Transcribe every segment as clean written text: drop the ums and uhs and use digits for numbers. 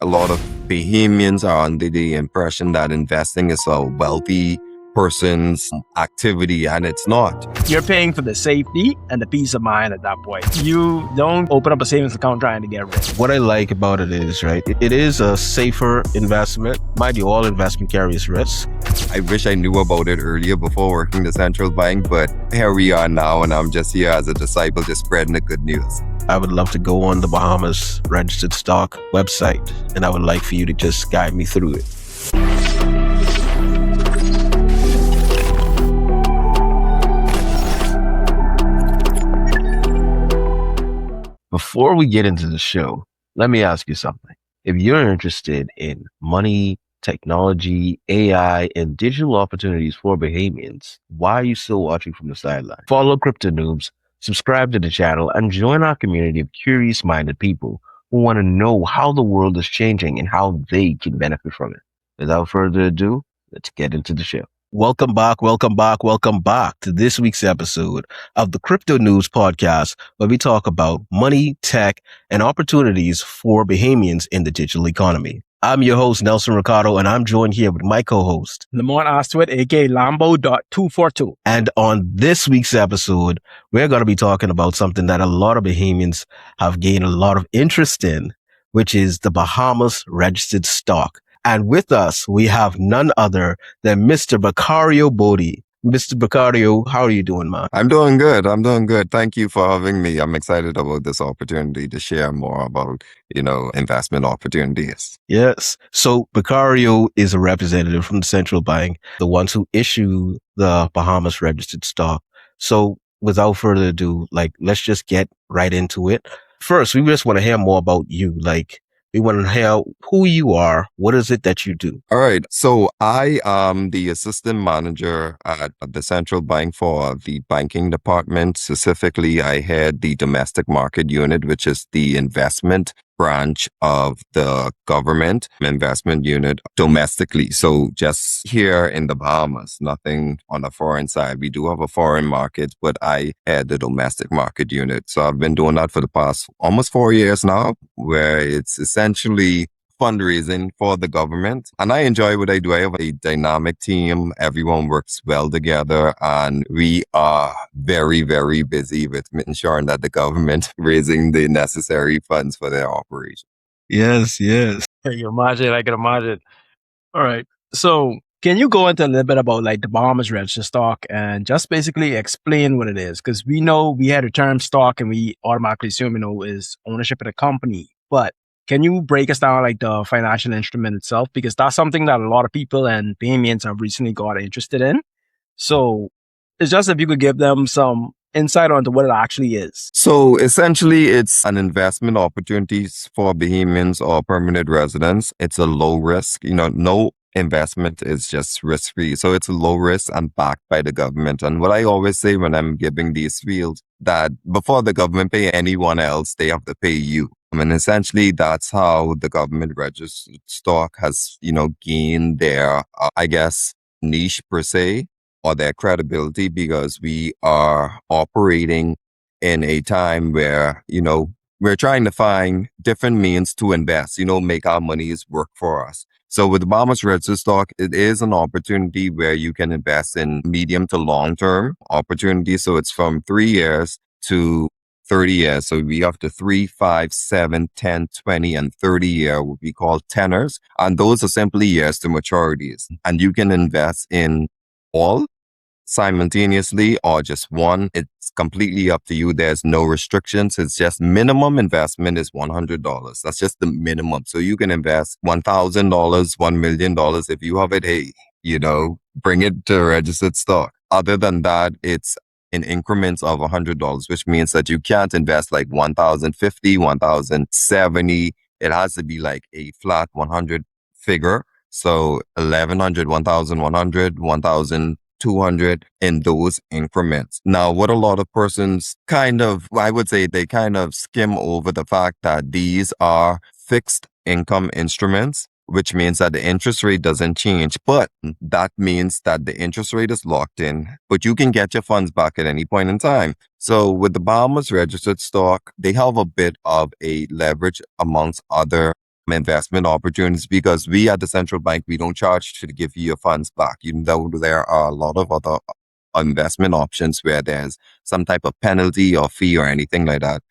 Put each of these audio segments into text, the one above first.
A lot of Bahamians are under the impression that investing is a wealthy person's activity, and it's not. You're paying for the safety and the peace of mind at that point. You don't open up a savings account trying to get rich. What I like about it is, right, it is a safer investment. Mind you, all investment carries risk. I wish I knew about it earlier before working the central bank, but here we are now, and I'm just here as a disciple, just spreading the good news. I would love to go on the Bahamas Registered Stock website, and I would like for you to just guide me through it. Before we get into the show, let me ask you something. If you're interested in money, technology, AI, and digital opportunities for Bahamians, why are you still watching from the sideline? Follow CryptoNoobz, subscribe to the channel, and join our community of curious-minded people who want to know how the world is changing and how they can benefit from it. Without further ado, let's get into the show. Welcome back to this week's episode of the CryptoNoobz podcast, where we talk about money, tech, and opportunities for Bahamians in the digital economy. I'm your host, Nelson Ricardo, and I'm joined here with my co-host, Lamont Astwood, aka Lambo.242. And on this week's episode, we're going to be talking about something that a lot of Bahamians have gained a lot of interest in, which is the Bahamas Registered Stock. And with us, we have none other than Mr. Bercario Bodie. Mr. Bercario, how are you doing, man? I'm doing good. Thank you for having me. I'm excited about this opportunity to share more about, investment opportunities. Yes. So Bercario is a representative from the central bank, the ones who issue the Bahamas Registered Stock. So without further ado, let's just get right into it. First, we just want to hear more about you. We want to hear who you are. What is it that you do? All right. So I am the assistant manager at the central bank for the banking department. Specifically, I head the domestic market unit, which is the investment branch of the government investment unit domestically. So just here in the Bahamas, nothing on the foreign side. We do have a foreign market, but I head the domestic market unit. So I've been doing that for the past almost 4 years now, where it's essentially fundraising for the government. And I enjoy what I do. I have a dynamic team. Everyone works well together, and we are very, very busy with ensuring that the government raising the necessary funds for their operation. Yes. I can imagine. All right. So can you go into a little bit about the Bahamas Registered Stock and just basically explain what it is? Because we know we had a term stock and we automatically assume, is ownership of the company. But can you break us down the financial instrument itself? Because that's something that a lot of people and Bahamians have recently got interested in. So it's just if you could give them some insight onto what it actually is. So essentially, it's an investment opportunities for Bahamians or permanent residents. It's a low risk, no investment is just risk-free. So it's low risk and backed by the government. And what I always say when I'm giving these fields, that before the government pay anyone else, they have to pay you. Essentially, that's how the government registered stock has, gained their, niche per se, or their credibility, because we are operating in a time where, we're trying to find different means to invest, make our monies work for us. So with the Bahamas Registered Stock, it is an opportunity where you can invest in medium to long-term opportunities. So it's from 3 years to 30 years. So we have the 3, 5, 7, 10, 20, and 30 year, what we call tenors. And those are simply years to maturities. And you can invest in all simultaneously or just one. It's completely up to you. There's no restrictions. It's just minimum investment is $100. That's just the minimum. So you can invest $1,000, $1 million. If you have it, hey, bring it to registered stock. Other than that, it's in increments of $100, which means that you can't invest $1,050, $1,070. It has to be a flat 100 figure. So 1,100, 1,100, 1,200 in those increments. Now, what a lot of persons I would say they skim over the fact that these are fixed income instruments, which means that the interest rate doesn't change. But that means that the interest rate is locked in, but you can get your funds back at any point in time. So with the Bahamas Registered Stock, they have a bit of a leverage amongst other investment opportunities because we at the central bank, we don't charge to give you your funds back. You know, there are a lot of other investment options where there's some type of penalty or fee or anything like that.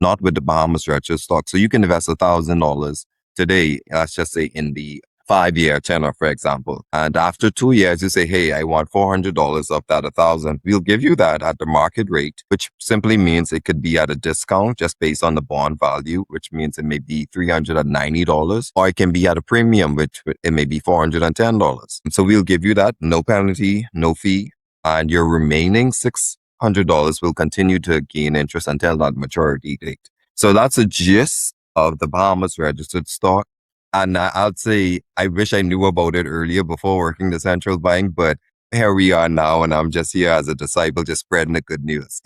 Not with the Bahamas Registered Stock. So you can invest $1,000 today, let's just say in the 5-year tenor, for example. And after 2 years, you say, hey, I want $400 of that 1,000. We'll give you that at the market rate, which simply means it could be at a discount just based on the bond value, which means it may be $390, or it can be at a premium, which it may be $410. So we'll give you that, no penalty, no fee, and your remaining $600 will continue to gain interest until that maturity date. So that's a gist of the Bahamas Registered Stock. And I'd say I wish I knew about it earlier before working the central bank, but here we are now, and I'm just here as a disciple, just spreading the good news.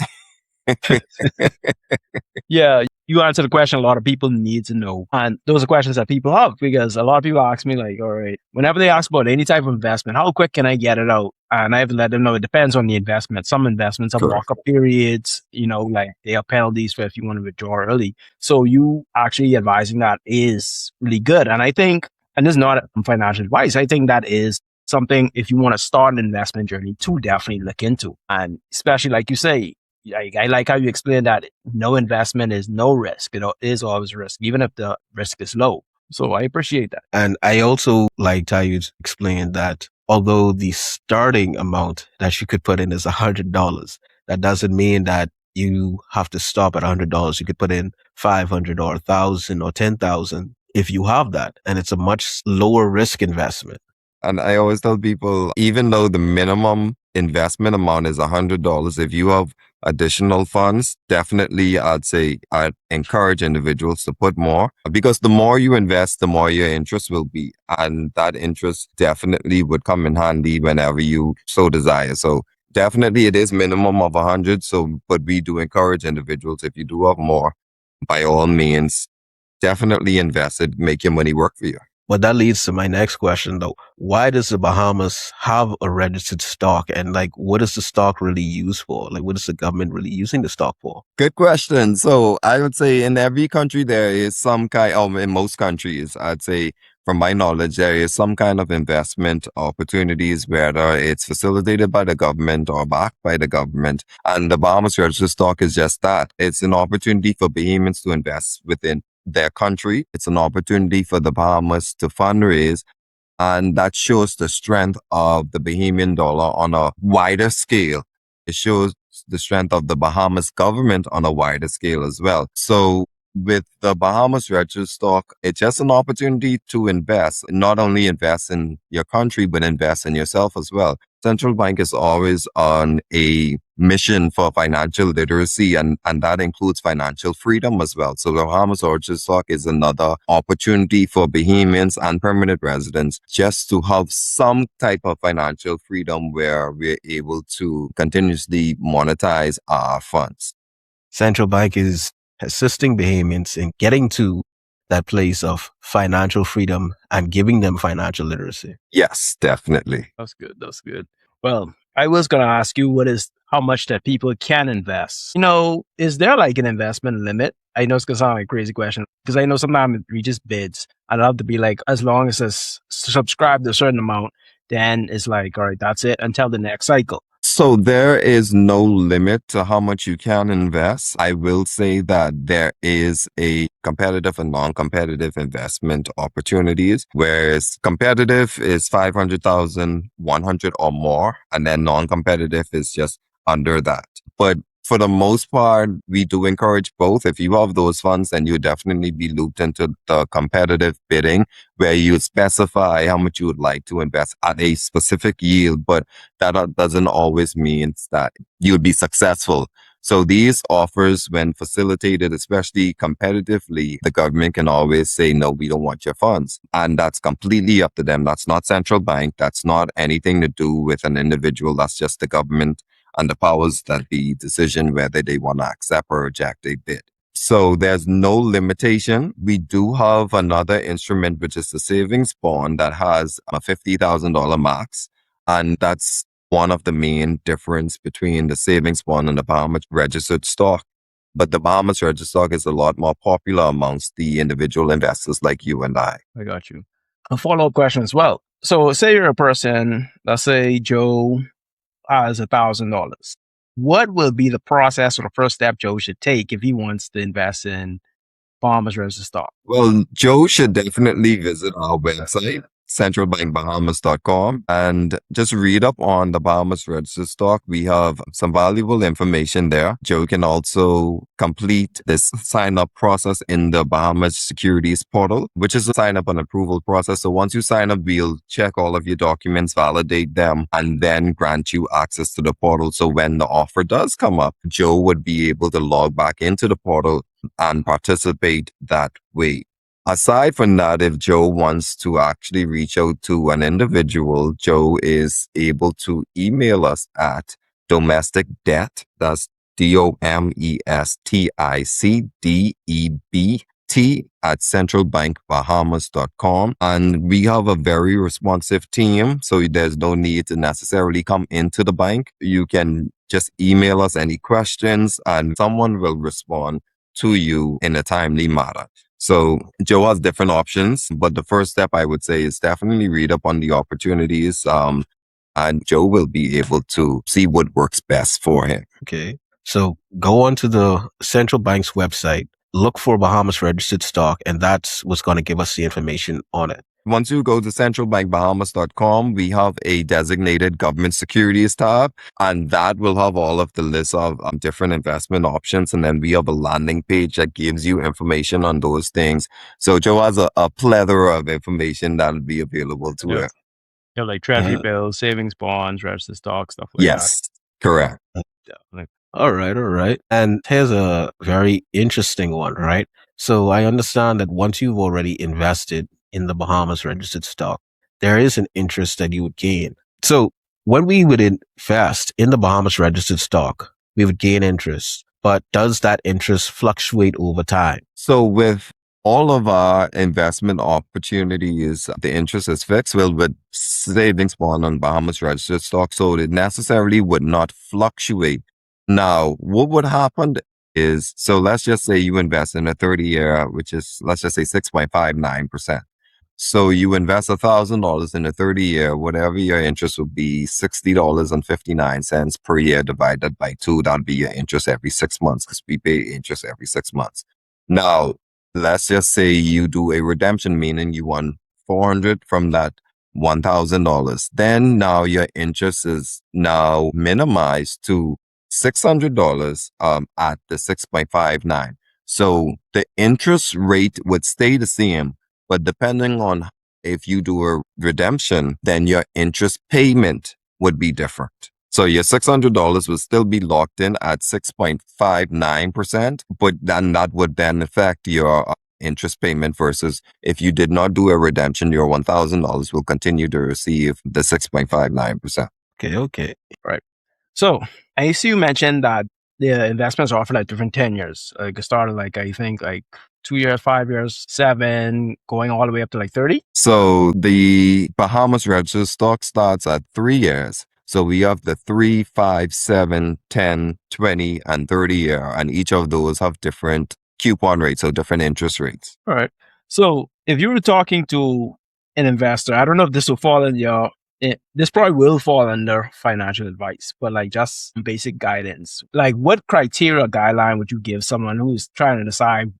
Yeah, you answered the question a lot of people need to know. And those are questions that people have because a lot of people ask me, like, all right, whenever they ask about any type of investment, how quick can I get it out? And I have to let them know it depends on the investment. Some investments have Correct. lockup periods, like they have penalties for if you want to withdraw early. So you actually advising that is really good. And I think, and this is not financial advice, I think that is something if you want to start an investment journey to definitely look into. And especially like you say, I like how you explain that no investment is no risk. It is always risk, even if the risk is low. So I appreciate that. And I also liked how you explained that although the starting amount that you could put in is $100, that doesn't mean that you have to stop at $100. You could put in 500 or 1,000 or 10,000 if you have that. And it's a much lower risk investment. And I always tell people, even though the minimum investment amount is $100, if you have additional funds, definitely I'd encourage individuals to put more because the more you invest, the more your interest will be. And that interest definitely would come in handy whenever you so desire. So definitely it is minimum of 100. So, but we do encourage individuals, if you do have more, by all means, definitely invest it, make your money work for you. But that leads to my next question though. Why does the Bahamas have a registered stock? And what is the stock really used for? What is the government really using the stock for? Good question. So I would say in every country there is some kind, in most countries, I'd say from my knowledge, there is some kind of investment opportunities, whether it's facilitated by the government or backed by the government. And the Bahamas Registered Stock is just that. It's an opportunity for Bahamians to invest within their country. It's an opportunity for the Bahamas to fundraise. And that shows the strength of the Bahamian dollar on a wider scale. It shows the strength of the Bahamas government on a wider scale as well. So with the Bahamas Registered Stock, it's just an opportunity to invest, not only invest in your country, but invest in yourself as well. Central bank is always on a mission for financial literacy, and that includes financial freedom as well. So the Bahamas Registered Stock is another opportunity for Bahamians and permanent residents just to have some type of financial freedom where we're able to continuously monetize our funds. Central bank is assisting Bahamians in getting to that place of financial freedom and giving them financial literacy. Yes, definitely. That's good. That's good. Well, I was going to ask you how much that people can invest. Is there an investment limit? I know it's going to sound like a crazy question because I know sometimes it reaches bids. I'd love to be as long as it's subscribed to a certain amount, then it's all right, that's it until the next cycle. So there is no limit to how much you can invest. I will say that there is a competitive and non-competitive investment opportunities, whereas competitive is 500,000, 100 or more, and then non-competitive is just under that. But for the most part, we do encourage both. If you have those funds, then you definitely be looped into the competitive bidding where you specify how much you would like to invest at a specific yield, but that doesn't always mean that you'll be successful. So these offers, when facilitated, especially competitively, the government can always say, no, we don't want your funds. And that's completely up to them. That's not central bank. That's not anything to do with an individual. That's just the government and the powers that be decision whether they want to accept or reject a bid. So there's no limitation. We do have another instrument, which is the savings bond that has a $50,000 max. And that's one of the main difference between the savings bond and the Bahamas Registered Stock. But the Bahamas Registered Stock is a lot more popular amongst the individual investors like you and I. I got you. A follow-up question as well. So say you're a person, let's say Joe has $1,000. What will be the process or the first step Joe should take if he wants to invest in Bahamas Registered Stock? Well, Joe should definitely visit our website, centralbankbahamas.com, and just read up on the Bahamas Registered Stock. We have some valuable information there. Joe can also complete this sign up process in the Bahamas Securities Portal, which is a sign up and approval process. So once you sign up, we'll check all of your documents, validate them, and then grant you access to the portal. So when the offer does come up, Joe would be able to log back into the portal and participate that way. Aside from that, if Joe wants to actually reach out to an individual, Joe is able to email us at domestic debt. That's DOMESTICDEBT at centralbankbahamas.com. And we have a very responsive team, so there's no need to necessarily come into the bank. You can just email us any questions and someone will respond to you in a timely manner. So Joe has different options, but the first step I would say is definitely read up on the opportunities. And Joe will be able to see what works best for him. Okay. So go onto the central bank's website, look for Bahamas Registered Stock, and that's what's going to give us the information on it. Once you go to centralbankbahamas.com, we have a designated government securities tab, and that will have all of the list of different investment options. And then we have a landing page that gives you information on those things. So Joe has a plethora of information that will be available to Yeah. it. Yeah, like treasury bills, savings bonds, registered stock, stuff like Yes, correct. that. Definitely. All right. And here's a very interesting one, right? So I understand that once you've already invested in the Bahamas Registered Stock, there is an interest that you would gain. So when we would invest in the Bahamas Registered Stock, we would gain interest. But does that interest fluctuate over time? So with all of our investment opportunities, the interest is fixed. Well, with savings bond on Bahamas Registered Stock, so it necessarily would not fluctuate. Now, what would happen is, so let's just say you invest in a 30-year, which is, let's just say 6.59%. So you invest $1,000 in a 30-year, whatever your interest would be, $60.59 per year divided by 2. That'd be your interest every 6 months because we pay interest every 6 months. Now, let's just say you do a redemption, meaning you won $400 from that $1,000. Then now your interest is now minimized to $600 at the 6.59. So the interest rate would stay the same, but depending on if you do a redemption, then your interest payment would be different. So your $600 would still be locked in at 6.59%, but then that would then affect your interest payment versus if you did not do a redemption, your $1,000 will continue to receive the 6.59%. Okay. Right. So I see you mentioned that the investments are offered at different tenures. Like it started like, I think like 2 years, 5 years, 7, going all the way up to like 30. So the Bahamas Registered Stock starts at 3 years. So we have the 3, 5, 7, 10, 20, and 30 year, and each of those have different coupon rates, so different interest rates. All right. So if you were talking to an investor, I don't know if this will fall in your, this probably will fall under financial advice, but like just basic guidance. Like what criteria guideline would you give someone who's trying to decide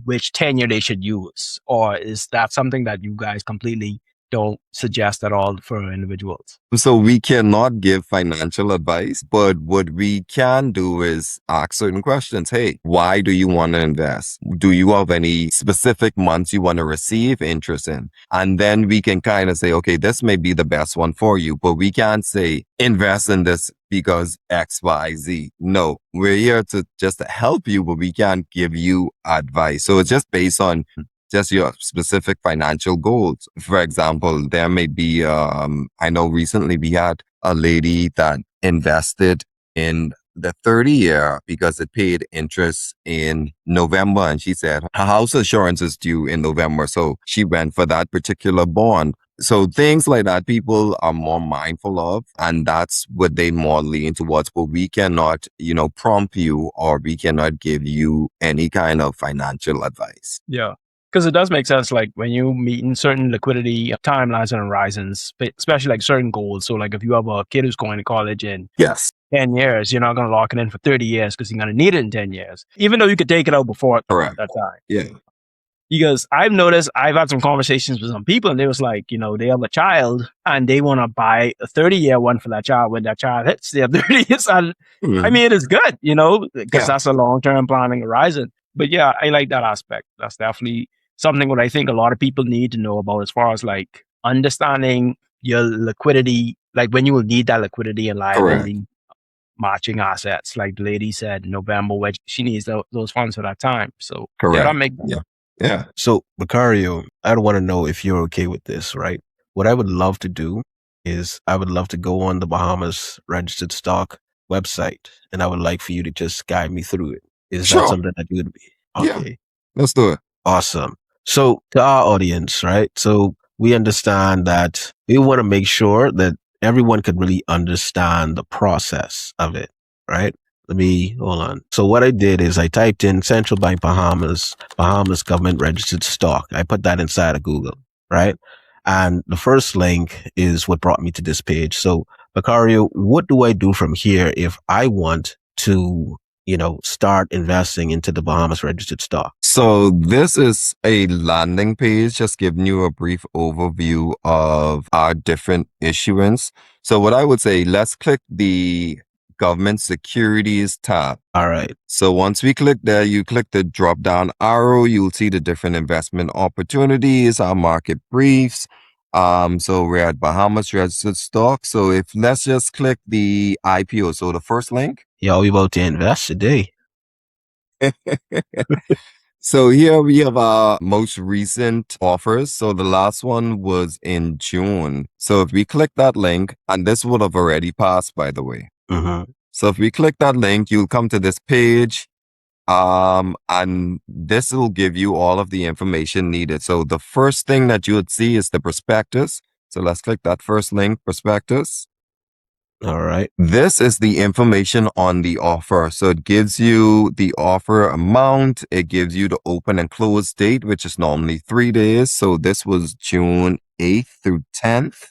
which tenure they should use? Or is that something that you guys completely don't suggest at all for individuals? So we cannot give financial advice, but what we can do is ask certain questions. Hey, why do you want to invest? Do you have any specific months you want to receive interest in? And then we can kind of say, okay, this may be the best one for you, but we can't say invest in this because X, Y, Z. No, we're here to just help you, but we can't give you advice. So it's just based on just your specific financial goals. For example, there may be, I know recently we had a lady that invested in the 30-year because it paid interest in November. And she said her house insurance is due in November. So she went for that particular bond. So things like that, people are more mindful of, and that's what they more lean towards. But we cannot, prompt you, or we cannot give you any kind of financial advice. Yeah. Because it does make sense, like when you meet in certain liquidity timelines and horizons, especially like certain goals. So like if you have a kid who's going to college in Yes. 10 years, you're not going to lock it in for 30 years because you're going to need it in 10 years, even though you could take it out before Correct. that time. Yeah. Because I've noticed, I've had some conversations with some people and they was like, they have a child and they want to buy a 30-year one for that child when that child hits their 30s. And I mean, it's good, because that's a long-term planning horizon. But yeah, I like that aspect. That's definitely something what I think a lot of people need to know about as far as like understanding your liquidity, like when you will need that liquidity and liability matching assets. Like the lady said in November, where she needs those funds for that time. So yeah, that makes sense. Yeah. So, Bercario, I want to know if you're okay with this, right? What I would love to do is I would love to go on the Bahamas Registered Stock website, and I would like for you to just guide me through it. Is that something that you would be? Okay. Yeah. Let's do it. Awesome. So, to our audience, right? So, we understand that we want to make sure that everyone could really understand the process of it, right? Hold on. So what I did is I typed in Central Bank Bahamas Government Registered Stock. I put that inside of Google, right? And the first link is what brought me to this page. So, Bercario, what do I do from here if I want to, start investing into the Bahamas Registered Stock? So this is a landing page, just giving you a brief overview of our different issuance. So what I would say, let's click the Government Securities tab. All right. So once we click there, you click the drop down arrow, you'll see the different investment opportunities, our market briefs. So we're at Bahamas Registered Stock. So let's just click the IPO. So the first link. Yeah, we about to invest today. So here we have our most recent offers. So the last one was in June. So if we click that link, and this would have already passed, by the way. So if we click that link, you'll come to this page. And this will give you all of the information needed. So the first thing that you would see is the prospectus. So let's click that first link, prospectus. All right. This is the information on the offer. So it gives you the offer amount. It gives you the open and close date, which is normally 3 days. So this was June 8th through 10th.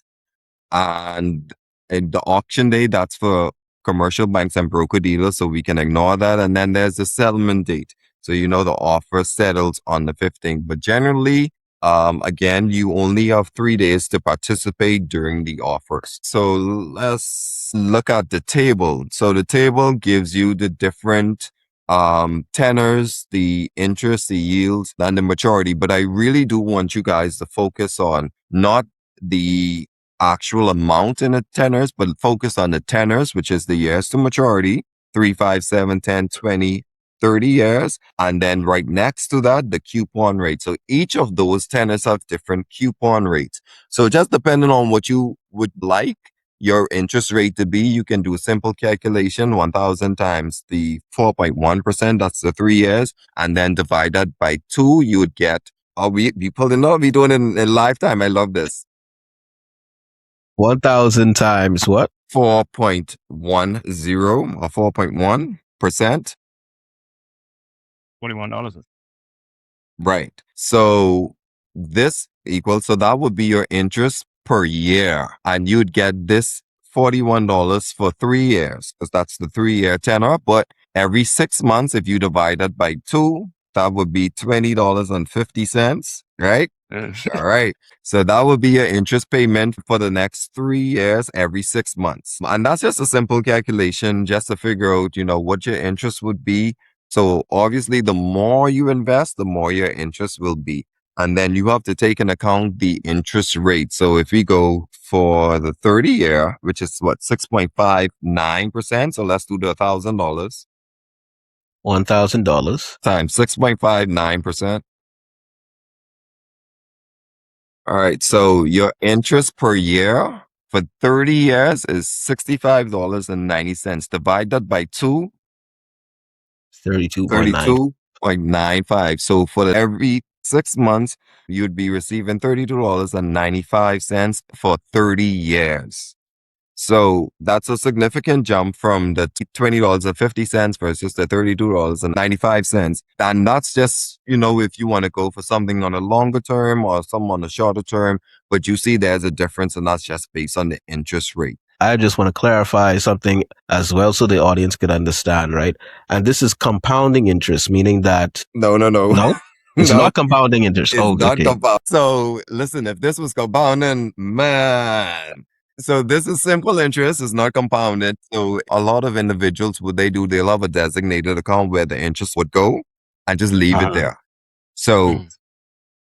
And the auction day, that's for commercial banks and broker dealers. So we can ignore that. And then there's the settlement date. So the offer settles on the 15th. But generally, again, you only have 3 days to participate during the offers. So let's look at the table. So the table gives you the different tenors, the interest, the yields, and the maturity. But I really do want you guys to focus on not the actual amount in the tenors, but focus on the tenors, which is the years to maturity, 3, 5, 7, 10, 20, 30 years. And then right next to that, the coupon rate. So each of those tenors have different coupon rates. So just depending on what you would like your interest rate to be, you can do a simple calculation, 1,000 times the 4.1%, that's the 3 years, and then divide that by 2, you would get, we pulling up, we doing it in lifetime. I love this. 1,000 times what? 4.10 or 4.1%. $21. Right. So this equals, so that would be your interest per year. And you'd get this $41 for 3 years, because that's the 3-year tenor. But every 6 months, if you divide that by 2, that would be $20.50, right? All right. So that would be your interest payment for the next 3 years, every 6 months. And that's just a simple calculation just to figure out, what your interest would be. So obviously, the more you invest, the more your interest will be. And then you have to take into account the interest rate. So if we go for the 30-year, which is what, 6.59%. So let's do the $1,000. $1,000 times 6.59%. All right. So your interest per year for 30 years is $65.90. Divide that by 2. 32.9. 32.95. So for every 6 months, you'd be receiving $32.95 for 30 years. So that's a significant jump from the $20.50 versus the $32.95. And that's just, if you want to go for something on a longer term or some on a shorter term, but you see there's a difference, and that's just based on the interest rate. I just want to clarify something as well so the audience could understand, right? And this is compounding interest, meaning that... No. No? It's No, not compounding interest. it's not Okay. compound. So listen, if this was compounding, man. So this is simple interest. It's not compounded. So a lot of individuals, what they do, they'll have a designated account where the interest would go and just leave it there. So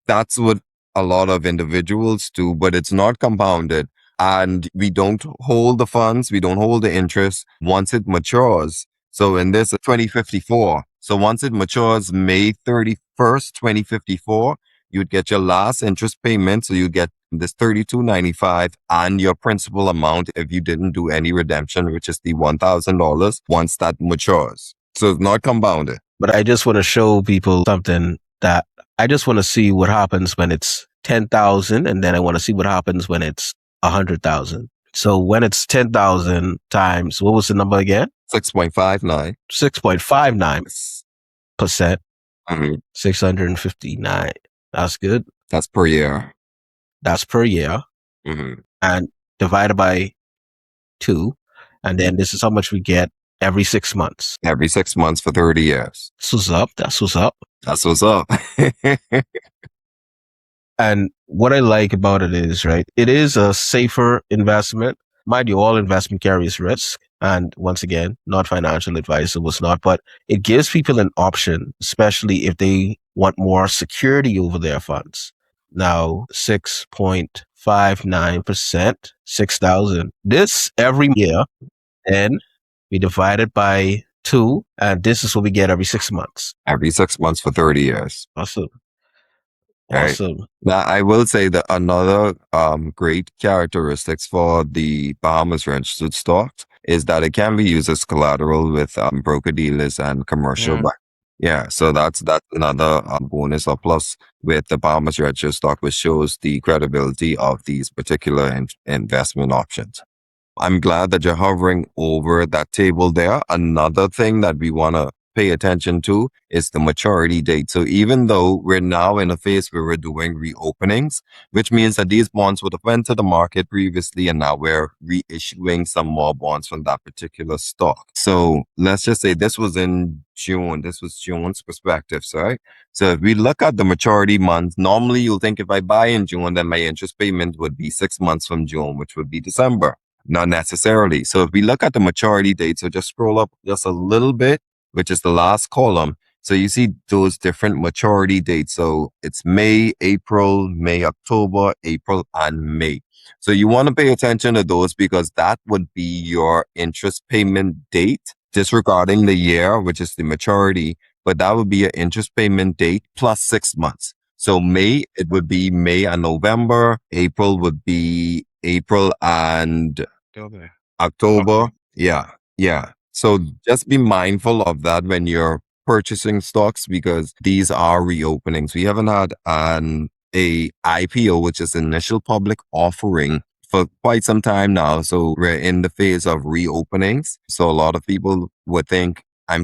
that's what a lot of individuals do, but it's not compounded. And we don't hold the funds. We don't hold the interest once it matures. So in this 2054, so once it matures May 31st, 2054, you'd get your last interest payment. So you get this $32.95 and your principal amount if you didn't do any redemption, which is the $1,000 once that matures. So it's not compounded. But I just want to show people something that I just want to see what happens when it's 10,000, and then I want to see what happens when it's 100,000. So when it's 10,000 times, what was the number again? 6.59. 6.59%. 659. That's good. That's per year. That's per year. And divided by 2. And then this is how much we get every 6 months. Every 6 months for 30 years. That's what's up. That's what's up. That's what's up. And what I like about it is, right, it is a safer investment. Mind you, all investment carries risk. And once again, not financial advice, it was not, but it gives people an option, especially if they want more security over their funds. Now, 6.59%, 6,000. This every year, and we divide it by 2, and this is what we get every 6 months. Every 6 months for 30 years. Awesome. Right. Now, I will say that another great characteristics for the Bahamas Registered Stock is that it can be used as collateral with broker dealers and commercial banks. Yeah, so that's another bonus or plus with the Bahamas Registered Stock, which shows the credibility of these particular investment options. I'm glad that you're hovering over that table there. Another thing that we want to pay attention to is the maturity date. So even though we're now in a phase where we're doing reopenings, which means that these bonds would have went to the market previously, and now we're reissuing some more bonds from that particular stock. So let's just say this was in June. This was June's perspectives, right? So if we look at the maturity months, normally you'll think if I buy in June, then my interest payment would be 6 months from June, which would be December. Not necessarily. So if we look at the maturity date, so just scroll up just a little bit, which is the last column. So you see those different maturity dates. So it's May, April, May, October, April, and May. So you want to pay attention to those because that would be your interest payment date, disregarding the year, which is the maturity, but that would be your interest payment date plus 6 months. So May, it would be May and November. April would be April and October. Yeah. So just be mindful of that when you're purchasing stocks because these are reopenings. We haven't had a IPO, which is initial public offering, for quite some time now. So we're in the phase of reopenings. So a lot of people would think, I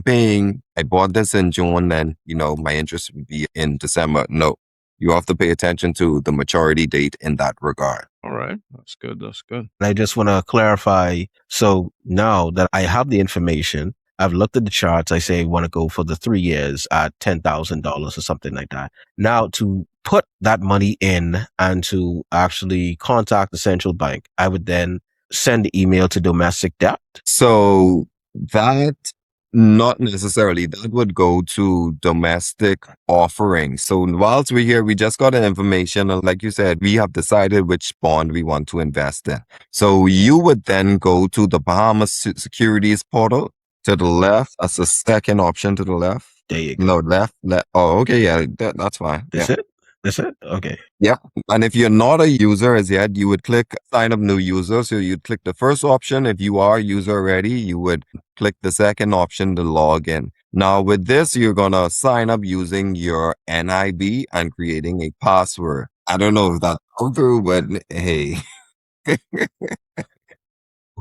bought this in June, then, my interest would be in December. No, you have to pay attention to the maturity date in that regard. All right. That's good. And I just want to clarify. So now that I have the information, I've looked at the charts. I say I want to go for the 3 years at $10,000 or something like that. Now to put that money in and to actually contact the central bank, I would then send the email to domestic debt. So that not necessarily. That would go to domestic offerings. So whilst we're here, we just got the information. And like you said, we have decided which bond we want to invest in. So you would then go to the Bahamas Securities portal to the left. That's the second option to the left. There you go. No, left. Oh, okay. Yeah, that's fine. That's it? That's it? Okay. Yeah. And if you're not a user as yet, you would click sign up new user. So you'd click the first option. If you are a user already, you would click the second option to log in. Now with this, you're gonna sign up using your NIB and creating a password. I don't know if that's all through, but hey.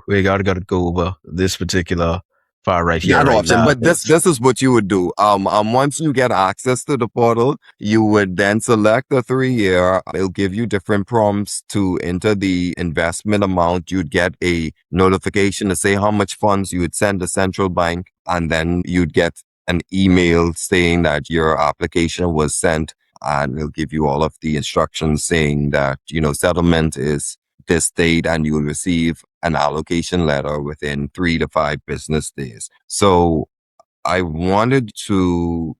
We gotta go over this particular file right here That right option, now. but this is what you would do. Once you get access to the portal, you would then select the 3 year. It'll give you different prompts to enter the investment amount. You'd get a notification to say how much funds you would send to central bank, and then you'd get an email saying that your application was sent, and it'll give you all of the instructions saying that settlement is this date, and you will receive an allocation letter within 3 to 5 business days. So I wanted to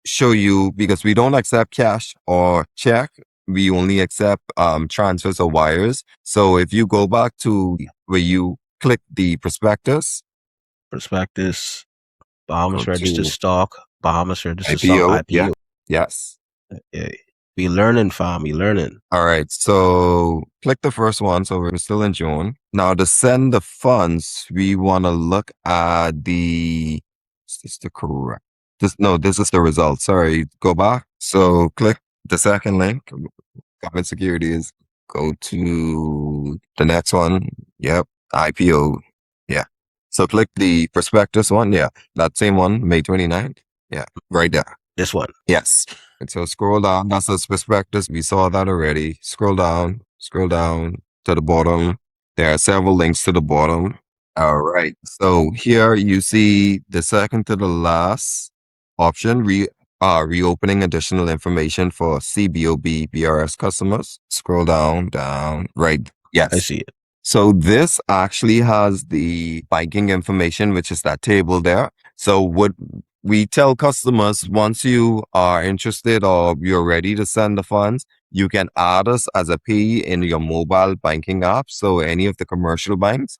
show you, because we don't accept cash or check. We only accept transfers or wires. So if you go back to where you click the prospectus, Prospectus, Bahamas go Registered to Stock, Bahamas Registered Stock, IPO. Yeah. IPO. Yes. Yeah. We learning, fam. We learning. All right. So click the first one. So we're still in June. Now to send the funds, we want to look at is this the correct? This is the result. Sorry. Go back. So click the second link. Government securities. Go to the next one. Yep. IPO. Yeah. So click the prospectus one. Yeah. That same one, May 29th. Yeah. Right there. This one. Yes. And so scroll down. That's the prospectus. We saw that already. Scroll down to the bottom. There are several links to the bottom. All right. So here you see the second to the last option, reopening additional information for CBOB BRS customers. Scroll down, right. Yes. I see it. So this actually has the banking information, which is that table there. So what we tell customers, once you are interested or you're ready to send the funds, you can add us as a payee in your mobile banking app. So any of the commercial banks.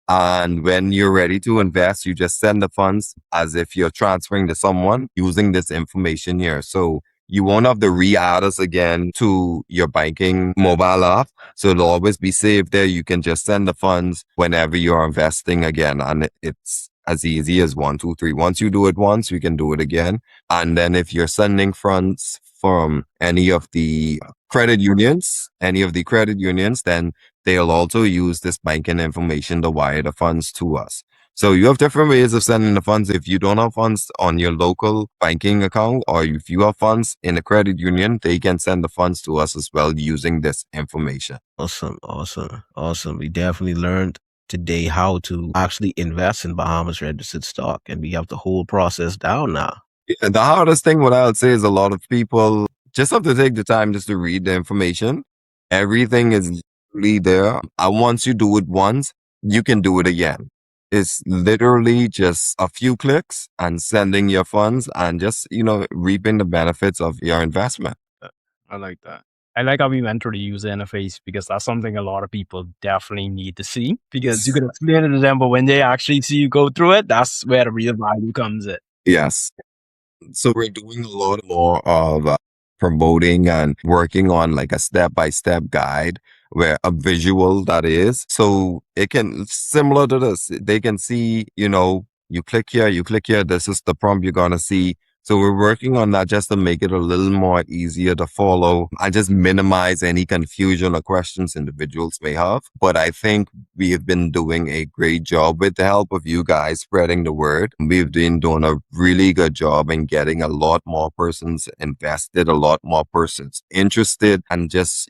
And when you're ready to invest, you just send the funds as if you're transferring to someone using this information here. So you won't have to re-add us again to your banking mobile app. So it'll always be saved there. You can just send the funds whenever you're investing again. And it's as easy as 1, 2, 3. Once you do it once, you can do it again. And then if you're sending funds from any of the credit unions, then they'll also use this banking information to wire the funds to us. So you have different ways of sending the funds. If you don't have funds on your local banking account, or if you have funds in a credit union, they can send the funds to us as well using this information. Awesome. We definitely learned today how to actually invest in Bahamas Registered Stock, and we have the whole process down now. Yeah, the hardest thing, what I would say, is a lot of people just have to take the time just to read the information. Everything is literally there. And once you do it once, you can do it again. It's literally just a few clicks and sending your funds and just, reaping the benefits of your investment. I like that. I like how we went through the user interface, because that's something a lot of people definitely need to see, because you can explain it to them, but when they actually see you go through it, that's where the real value comes in. Yes. So we're doing a lot more of promoting and working on like a step-by-step guide, where a visual that is. So it can, similar to this, they can see, you click here, this is the prompt you're going to see. So we're working on that just to make it a little more easier to follow and just minimize any confusion or questions individuals may have. But I think we have been doing a great job with the help of you guys spreading the word. We've been doing a really good job in getting a lot more persons invested, a lot more persons interested, and just,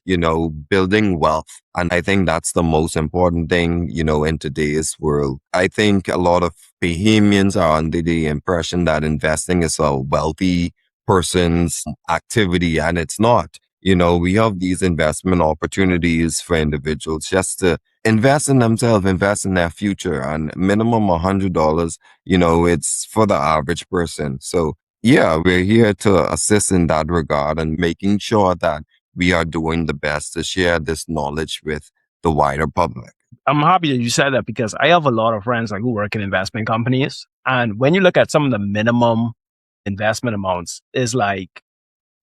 building wealth. And I think that's the most important thing, in today's world. I think a lot of Bahamians are under the impression that investing is a wealthy person's activity, and it's not. We have these investment opportunities for individuals just to invest in themselves, invest in their future, and minimum $100, it's for the average person. So yeah, we're here to assist in that regard and making sure that we are doing the best to share this knowledge with the wider public. I'm happy that you said that, because I have a lot of friends who work in investment companies. And when you look at some of the minimum investment amounts, is like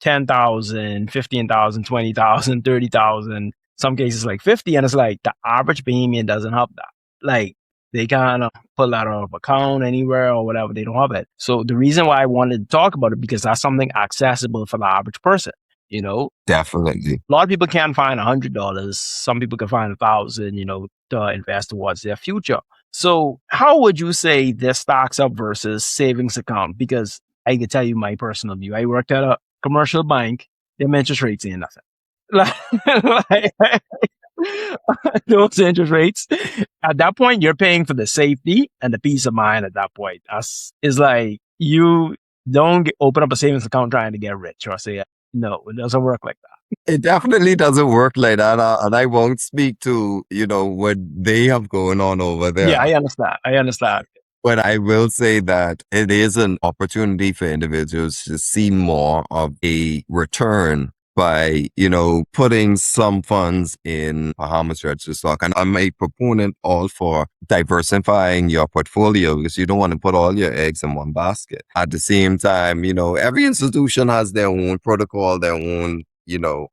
10,000, 15,000, 20,000, 30,000, some cases like 50. And it's like the average Bahamian doesn't have that. Like They can't pull that out of account anywhere or whatever. They don't have it. So the reason why I wanted to talk about it, because that's something accessible for the average person, you know? Definitely. A lot of people can't find $100. Some people can find 1,000, to invest towards their future. So how would you say this stacks up versus savings account? Because I can tell you my personal view. I worked at a commercial bank. Their interest rates ain't nothing. Like, those interest rates. At that point, you're paying for the safety and the peace of mind at that point. It's like you don't open up a savings account trying to get rich or say, no, it doesn't work like that. It definitely doesn't work like that. And I won't speak to, what they have going on over there. Yeah, I understand. But I will say that it is an opportunity for individuals to see more of a return by, putting some funds in Bahamas Registered Stock. And I'm a proponent all for diversifying your portfolio because you don't want to put all your eggs in one basket. At the same time, every institution has their own protocol, their own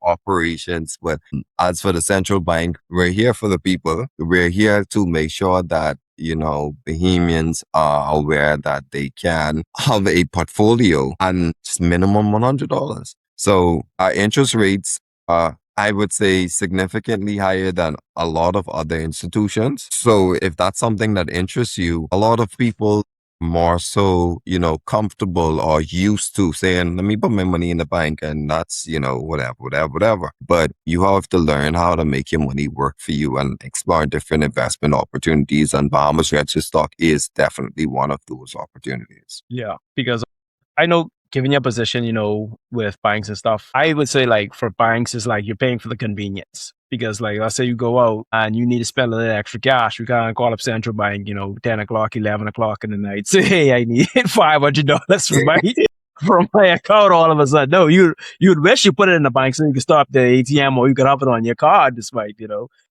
operations. But as for the central bank, we're here for the people. We're here to make sure that, Bahamians are aware that they can have a portfolio and just minimum $100. So our interest rates are, I would say, significantly higher than a lot of other institutions. So if that's something that interests you, a lot of people more so, comfortable or used to saying, let me put my money in the bank and that's, whatever. But you have to learn how to make your money work for you and explore different investment opportunities. And Bahamas Registered Stock is definitely one of those opportunities. Yeah, because I know given your position, with banks and stuff, I would say like for banks, it's like you're paying for the convenience. Because like, let's say you go out and you need to spend a little extra cash. You can't call up central bank, 10 o'clock, 11 o'clock in the night. Say, hey, I need $500 from my account all of a sudden. No, you'd wish you put it in the bank so you could stop the ATM or you could have it on your card despite,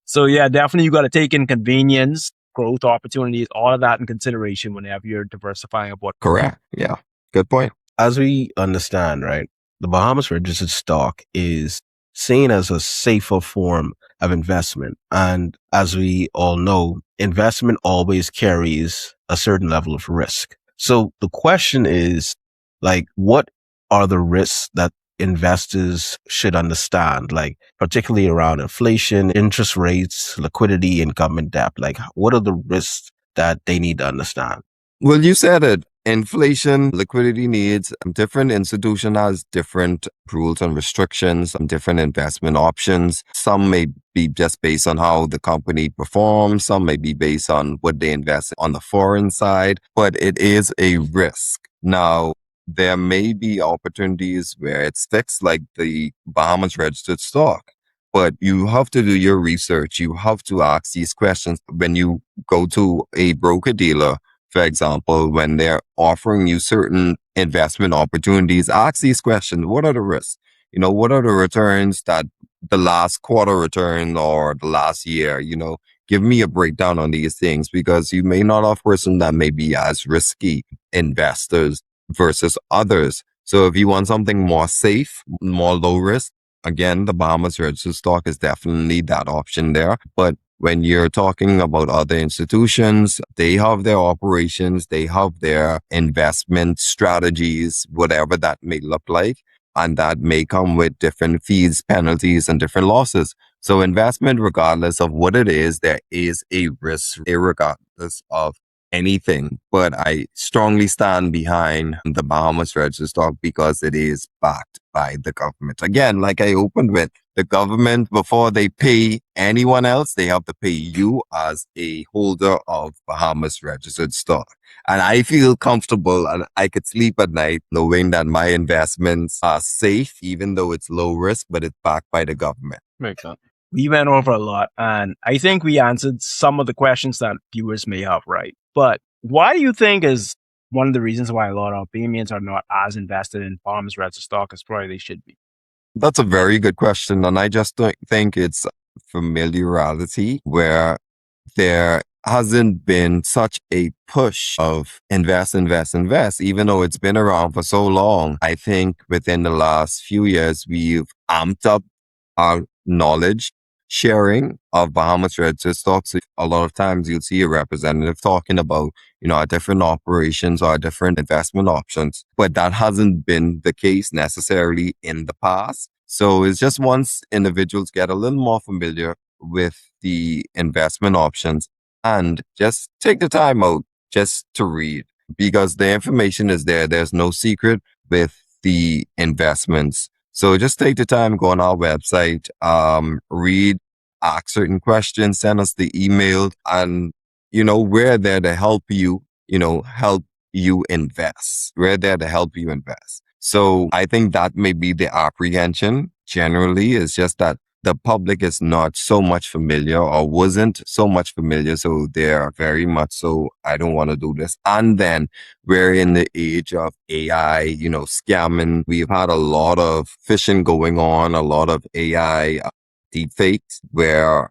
So yeah, definitely you got to take in convenience, growth opportunities, all of that in consideration whenever you're diversifying a portfolio. Correct. Yeah. Good point. As we understand, right, the Bahamas Registered Stock is seen as a safer form of investment. And as we all know, investment always carries a certain level of risk. So the question is, like, what are the risks that investors should understand, like particularly around inflation, interest rates, liquidity, and government debt? Like, what are the risks that they need to understand? Well, you said it. Inflation, liquidity needs, different institution has different rules and restrictions, different investment options. Some may be just based on how the company performs. Some may be based on what they invest on the foreign side, but it is a risk. Now, there may be opportunities where it's fixed, like the Bahamas Registered Stock. But you have to do your research. You have to ask these questions when you go to a broker dealer. For example, when they're offering you certain investment opportunities, ask these questions. What are the risks? What are the returns that the last quarter return or the last year, give me a breakdown on these things because you may not have person that may be as risky investors versus others. So if you want something more safe, more low risk, again, the Bahamas Registered Stock is definitely that option there. But when you're talking about other institutions, they have their operations, they have their investment strategies, whatever that may look like. And that may come with different fees, penalties, and different losses. So investment, regardless of what it is, there is a risk, regardless of anything. But I strongly stand behind the Bahamas Registered Stock because it is backed by the government. Again, like I opened with, the government, before they pay anyone else, they have to pay you as a holder of Bahamas Registered Stock. And I feel comfortable and I could sleep at night knowing that my investments are safe, even though it's low risk, but it's backed by the government. Makes sense. We went over a lot and I think we answered some of the questions that viewers may have, right? But why do you think is one of the reasons why a lot of Bahamians are not as invested in Bahamas Registered Stock as probably they should be? That's a very good question. And I just don't think it's familiarity where there hasn't been such a push of invest, even though it's been around for so long. I think within the last few years, we've amped up our knowledge, sharing of Bahamas Registered Stock. So a lot of times you'll see a representative talking about, our different operations or different investment options, but that hasn't been the case necessarily in the past. So it's just once individuals get a little more familiar with the investment options and just take the time out just to read, because the information is there. There's no secret with the investments. So just take the time, go on our website, read, ask certain questions, send us the email, and, we're there to help you, help you invest. We're there to help you invest. So I think that may be the apprehension generally, is just that the public is not so much familiar or wasn't so much familiar. So they're very much so, I don't want to do this. And then we're in the age of AI, scamming. We've had a lot of phishing going on, a lot of AI deepfakes where,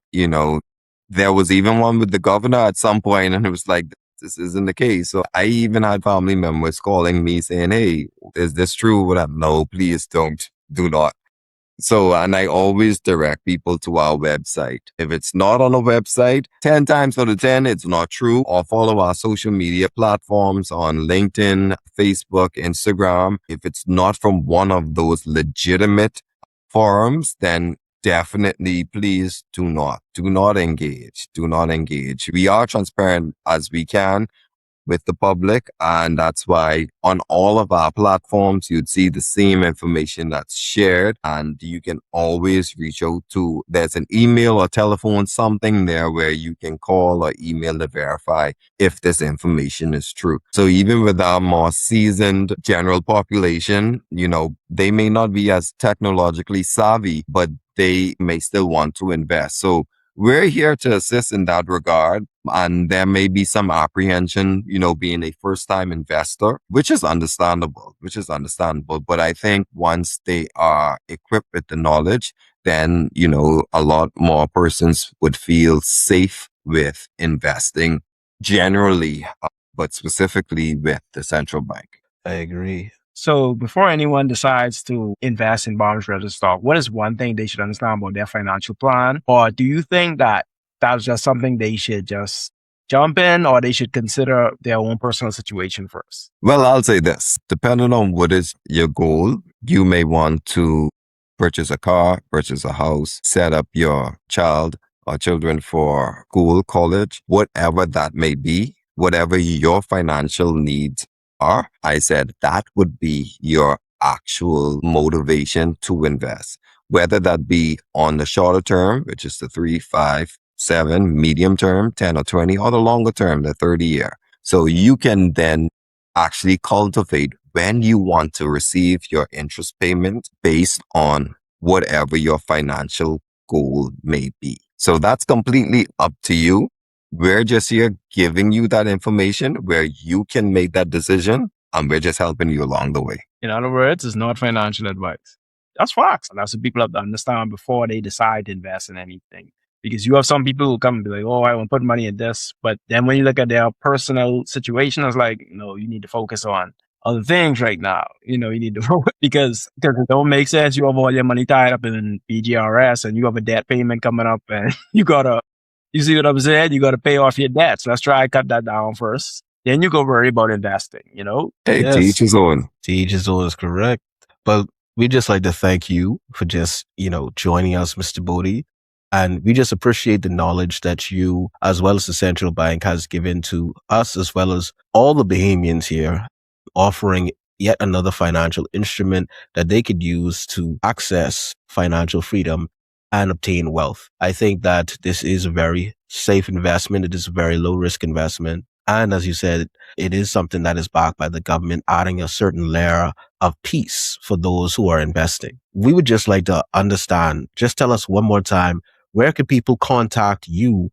there was even one with the governor at some point, and it was like, this isn't the case. So I even had family members calling me saying, hey, is this true? Whatever. No, please don't. Do not. So, and I always direct people to our website. If it's not on a website, 10 times out of 10, it's not true. Or follow our social media platforms on LinkedIn, Facebook, Instagram. If it's not from one of those legitimate forums, then definitely please do not engage. Do not engage. We are transparent as we can with the public. And that's why on all of our platforms, you'd see the same information that's shared, and you can always reach out to, there's an email or telephone, something there where you can call or email to verify if this information is true. So even with our more seasoned general population, they may not be as technologically savvy, but they may still want to invest. So we're here to assist in that regard. And there may be some apprehension, being a first time investor, which is understandable. But I think once they are equipped with the knowledge, then, a lot more persons would feel safe with investing generally, but specifically with the central bank. I agree. So before anyone decides to invest in Bahamas Registered Stock, what is one thing they should understand about their financial plan? Or do you think that that's just something they should just jump in, or they should consider their own personal situation first? Well, I'll say this. Depending on what is your goal, you may want to purchase a car, purchase a house, set up your child or children for school, college, whatever that may be, whatever your financial needs are. I said that would be your actual motivation to invest, whether that be on the shorter term, which is the 3, 5, 7, medium term, 10 or 20, or the longer term, the 30 year. So you can then actually cultivate when you want to receive your interest payment based on whatever your financial goal may be. So that's completely up to you. We're just here giving you that information where you can make that decision, and we're just helping you along the way. In other words, it's not financial advice. That's facts. And that's what people have to understand before they decide to invest in anything. Because you have some people who come and be like, oh, I want to put money in this. But then when you look at their personal situation, it's like, no, you need to focus on other things right now. You need to, because it don't make sense. You have all your money tied up in BGRS and you have a debt payment coming up, and you see what I'm saying? You got to pay off your debts. Let's try to cut that down first. Then you go worry about investing, Hey, Yes. to each his own. To each his own is correct. But we just like to thank you for just, joining us, Mr. Bodie. And we just appreciate the knowledge that you, as well as the central bank, has given to us, as well as all the Bahamians here, offering yet another financial instrument that they could use to access financial freedom and obtain wealth. I think that this is a very safe investment. It is a very low risk investment. And as you said, it is something that is backed by the government, adding a certain layer of peace for those who are investing. We would just like to understand, just tell us one more time, where can people contact you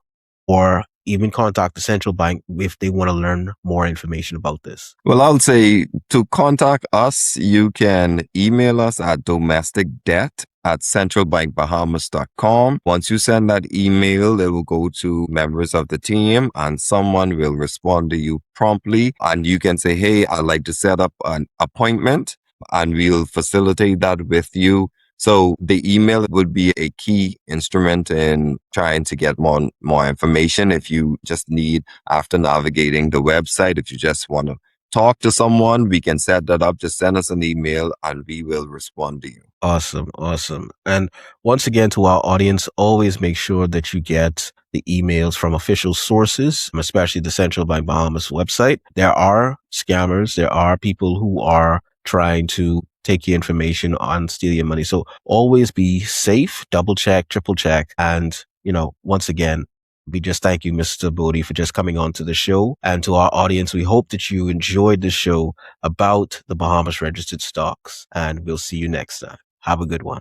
or even contact the central bank if they want to learn more information about this? Well, I'll say to contact us, you can email us at domesticdebt@centralbankbahamas.com. Once you send that email, it will go to members of the team and someone will respond to you promptly. And you can say, hey, I'd like to set up an appointment, and we'll facilitate that with you So the email would be a key instrument in trying to get more information. If you just need, after navigating the website, if you just want to talk to someone, we can set that up. Just send us an email and we will respond to you. Awesome. Awesome. And once again, to our audience, always make sure that you get the emails from official sources, especially the Central Bank Bahamas website. There are scammers. There are people who are trying to take your information and steal your money. So always be safe, double check, triple check. And, once again, we just thank you, Mr. Bodie, for just coming on to the show. And to our audience, we hope that you enjoyed the show about the Bahamas Registered Stocks. And we'll see you next time. Have a good one.